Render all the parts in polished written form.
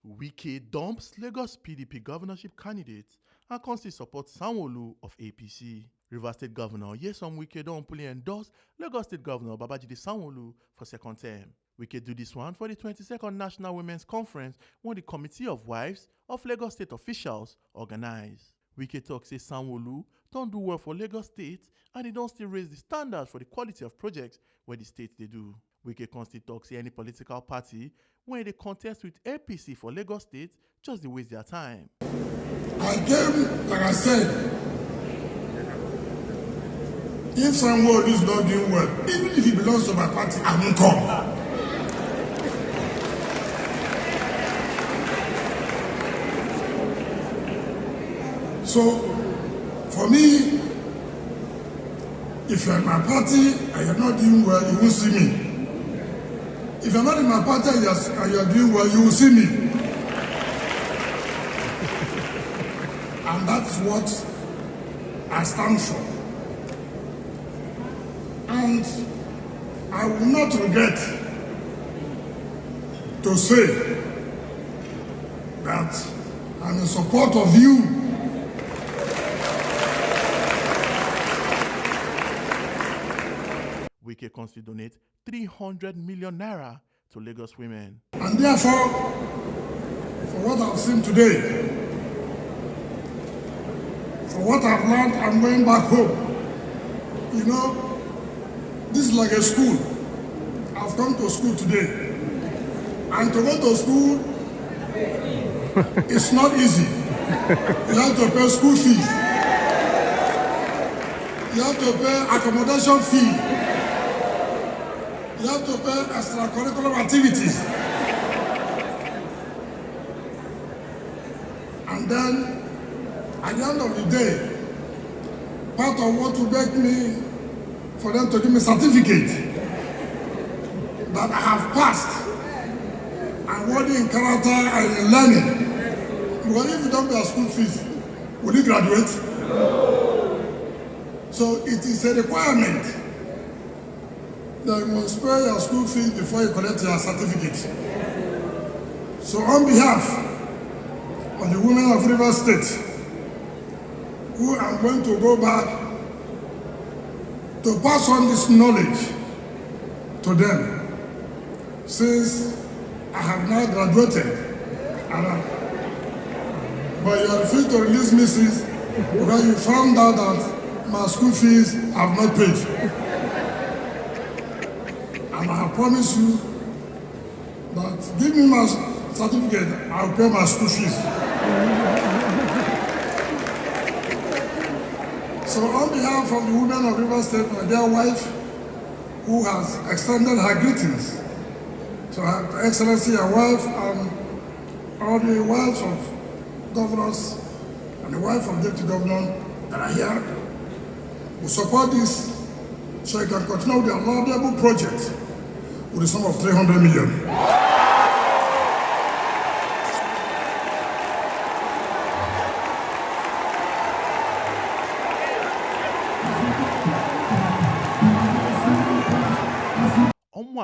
Wike dumps Lagos PDP governorship candidate and constantly supports Sanwo-Olu of APC. Rivers State Governor Nyesom Wike don openly endorse Lagos State Governor Babajide Sanwo-Olu for second term. Wike do this one for the 22nd National Women's Conference when the Committee of Wives of Lagos State officials organize. Wike talk say Sanwo-Olu don do well for Lagos State and he don still raise the standards for the quality of projects where the state dey do. Wike constantly talk say any political party when they contest with APC for Lagos State just dey waste their time. I came, like I said, if Sanwo-Olu is not doing well, even if he belongs to my party, I won't come. So, for me, if you're in my party and you're not doing well, you won't see me. If you're not in my party and you're doing well, you will see me. And that's what I stand for. And I will not regret to say that I'm in support of you. Wike constantly donate 300 million naira to Lagos women. And therefore, for what I've seen today, for what I've learned, I'm going back home. You know, this is like a school. I've come to school today. And to go to school, it's not easy. You have to pay school fees. You have to pay accommodation fee. You have to pay extracurricular activities. And then, at the end of the day, part of what will make me, for them to give me a certificate that I have passed, I'm worthy in character and in learning. Because if you don't pay school fees, will you graduate? So it is a requirement that you must pay your school fees before you collect your certificate. So on behalf of the women of Rivers State, who I'm going to go back to pass on this knowledge to them, since I have now graduated, but you refused to release me since because you found out that my school fees have not paid. And I promise you that give me my certificate, I'll pay my school fees. So on behalf of the women of Rivers State, my dear wife, who has extended her greetings to Her Excellency, her wife, and all the wives of governors and the wife of deputy governor that are here, we support this so you can continue with the laudable project with a sum of 300 million.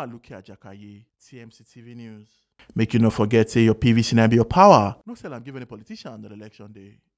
Aluki Ajakaye, TMC TV News. Make you not forget, say your PVC na be your power. No sell and give any politician on the election day.